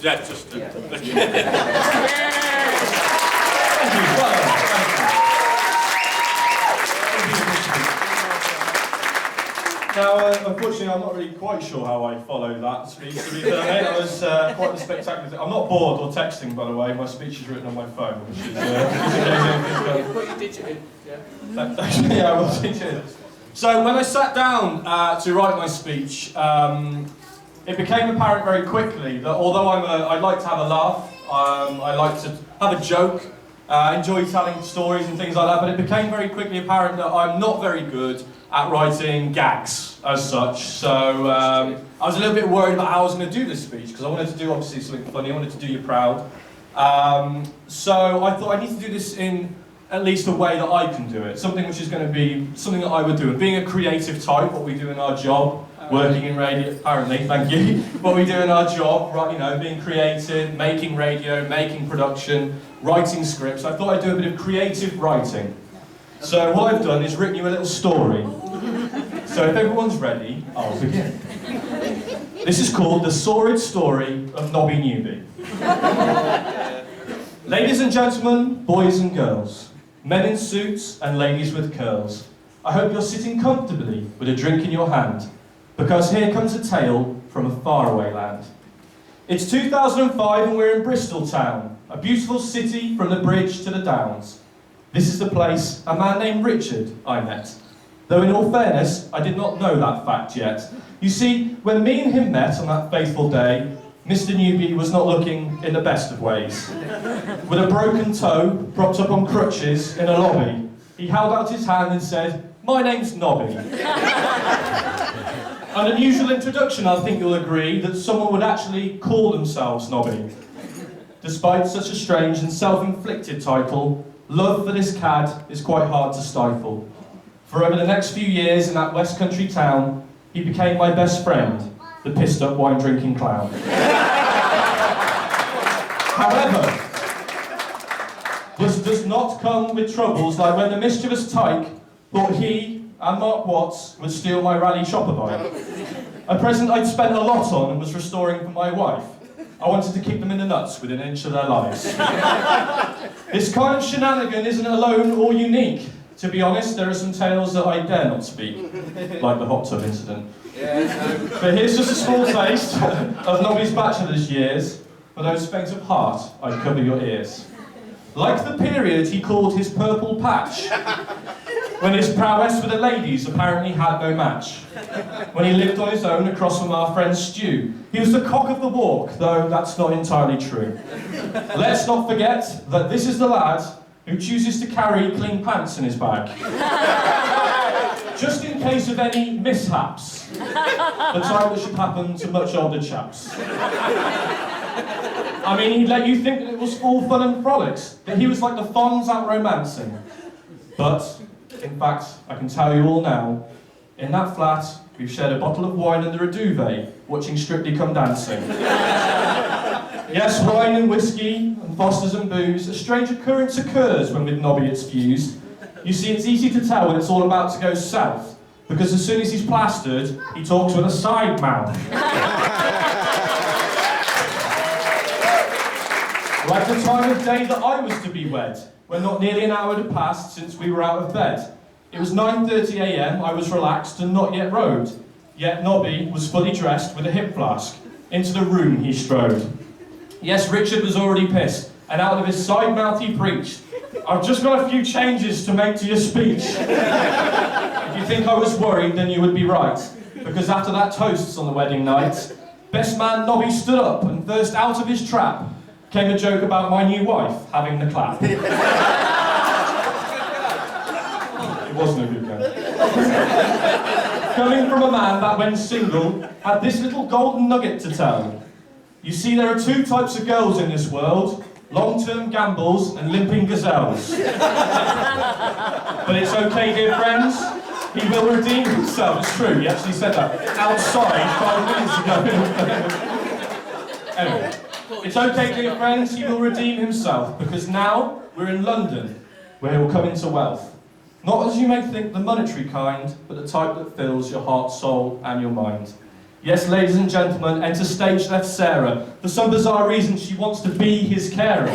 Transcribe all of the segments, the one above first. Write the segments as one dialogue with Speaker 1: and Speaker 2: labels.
Speaker 1: Yeah, just...
Speaker 2: Yeah.
Speaker 1: Thank you.
Speaker 3: Now, unfortunately, I'm not really quite sure how I followed that speech, to be fair, mate. That was quite a spectacular thing. I'm not bored or texting, by the way. My speech is written on my phone, which is amazing.
Speaker 2: Put your digit in,
Speaker 3: yeah. Yeah, I will teach it. So, when I sat down to write my speech, it became apparent very quickly that although I like to have a laugh, I like to have a joke, enjoy telling stories and things like that, but it became very quickly apparent that I'm not very good at writing gags as such. So I was a little bit worried about how I was going to do this speech, because I wanted to do obviously something funny, I wanted to do you proud. So I thought I need to do this in at least a way that I can do it, something which is going to be something that I would do. And being a creative type, what we do in our job, working in radio, apparently, thank you, what we do in our job, right, you know, being creative, making radio, making production, writing scripts, I thought I'd do a bit of creative writing. So what I've done is written you a little story. So if everyone's ready, I'll begin. This is called The Sordid Story of Nobby Newby. Ladies and gentlemen, boys and girls, men in suits and ladies with curls, I hope you're sitting comfortably with a drink in your hand, because here comes a tale from a faraway land. It's 2005 and we're in Bristol town, a beautiful city from the bridge to the downs. This is the place a man named Richard I met. Though in all fairness, I did not know that fact yet. You see, when me and him met on that faithful day, Mr. Newby was not looking in the best of ways. With a broken toe, propped up on crutches in a lobby, he held out his hand and said, "My name's Nobby." An unusual introduction, I think you'll agree, that someone would actually call themselves Nobby. Despite such a strange and self-inflicted title, love for this cad is quite hard to stifle. For over the next few years in that West Country town, he became my best friend, the pissed-up wine-drinking clown. However, this does not come with troubles like when the mischievous tyke thought he and Mark Watts would steal my rally chopper bike. A present I'd spent a lot on and was restoring for my wife. I wanted to keep them in the nuts within an inch of their lives. This kind of shenanigan isn't alone or unique. To be honest, there are some tales that I dare not speak, like the hot tub incident. But here's just a small taste of Nobby's bachelor's years. For those faint of heart, I'd cover your ears. Like the period he called his purple patch, when his prowess with the ladies apparently had no match. When he lived on his own across from our friend Stu, he was the cock of the walk, though that's not entirely true. Let's not forget that this is the lad who chooses to carry clean pants in his bag. Just in case of any mishaps, the type that should happen to much older chaps. I mean, he'd let you think that it was all fun and frolics, that he was like the Fonz out romancing. But, in fact, I can tell you all now, in that flat, we've shared a bottle of wine under a duvet, watching Strictly Come Dancing. Yes, wine and whiskey, and Fosters and booze, a strange occurrence occurs when with Nobby it's fused. You see, it's easy to tell when it's all about to go south, because as soon as he's plastered, he talks with a side mouth. Like the time of day that I was to be wed, when not nearly an hour had passed since we were out of bed. It was 9:30 a.m, I was relaxed and not yet robed, yet Nobby was fully dressed with a hip flask. Into the room he strode. Yes, Richard was already pissed, and out of his side mouth he preached. I've just got a few changes to make to your speech. If you think I was worried, then you would be right, because after that toasts on the wedding night, best man Nobby stood up, and first out of his trap came a joke about my new wife having the clap. It wasn't a good go. Coming from a man that, when single, had this little golden nugget to tell. You see, there are two types of girls in this world, long-term gambles and limping gazelles. But it's okay, dear friends, he will redeem himself. It's true, he actually said that outside 5 minutes ago. Anyway, it's okay, dear friends, he will redeem himself, because now we're in London, where he will come into wealth. Not as you may think the monetary kind, but the type that fills your heart, soul, and your mind. Yes, ladies and gentlemen, enter stage left Sarah. For some bizarre reason, she wants to be his carer.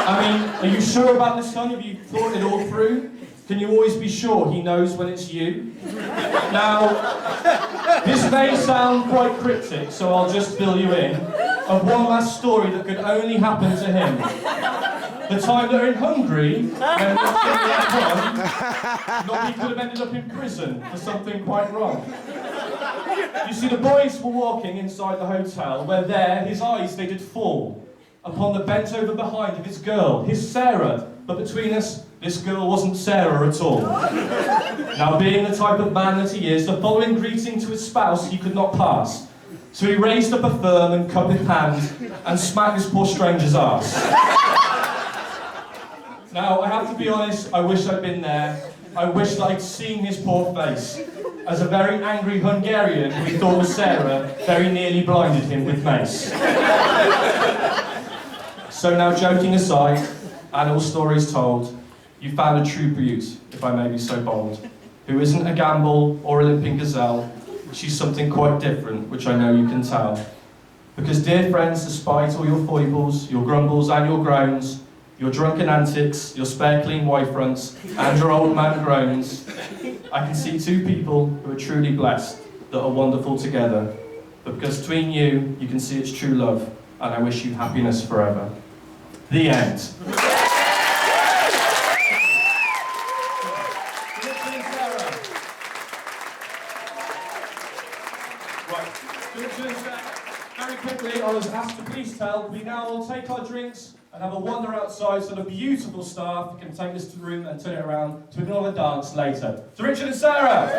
Speaker 3: I mean, are you sure about this, son? Have you thought it all through? Can you always be sure he knows when it's you? Now, this may sound quite cryptic, so I'll just fill you in of one last story that could only happen to him. The time that in Hungary, when Newby could have ended up in prison for something quite wrong. You see, the boys were walking inside the hotel where there his eyes they did fall upon the bent over behind of his girl, his Sarah. But between us, this girl wasn't Sarah at all. Now, being the type of man that he is, the following greeting to his spouse he could not pass. So he raised up a firm and cupped hand and smacked this poor stranger's arse. Now, I have to be honest, I wish I'd been there. I wish that I'd seen his poor face, as a very angry Hungarian who he thought was Sarah very nearly blinded him with mace. So now, joking aside, and all stories told, you found a true beaut, if I may be so bold, who isn't a gamble or a limping gazelle. She's something quite different, which I know you can tell. Because, dear friends, despite all your foibles, your grumbles and your groans, your drunken antics, your spare clean wife fronts, and your old man groans, I can see two people who are truly blessed, that are wonderful together. But because between you, you can see it's true love, and I wish you happiness forever. The end. Very quickly, I was asked to please tell, we now will take our drinks and have a wander outside so the beautiful staff can take this to the room and turn it around to another dance later. So Richard and Sarah!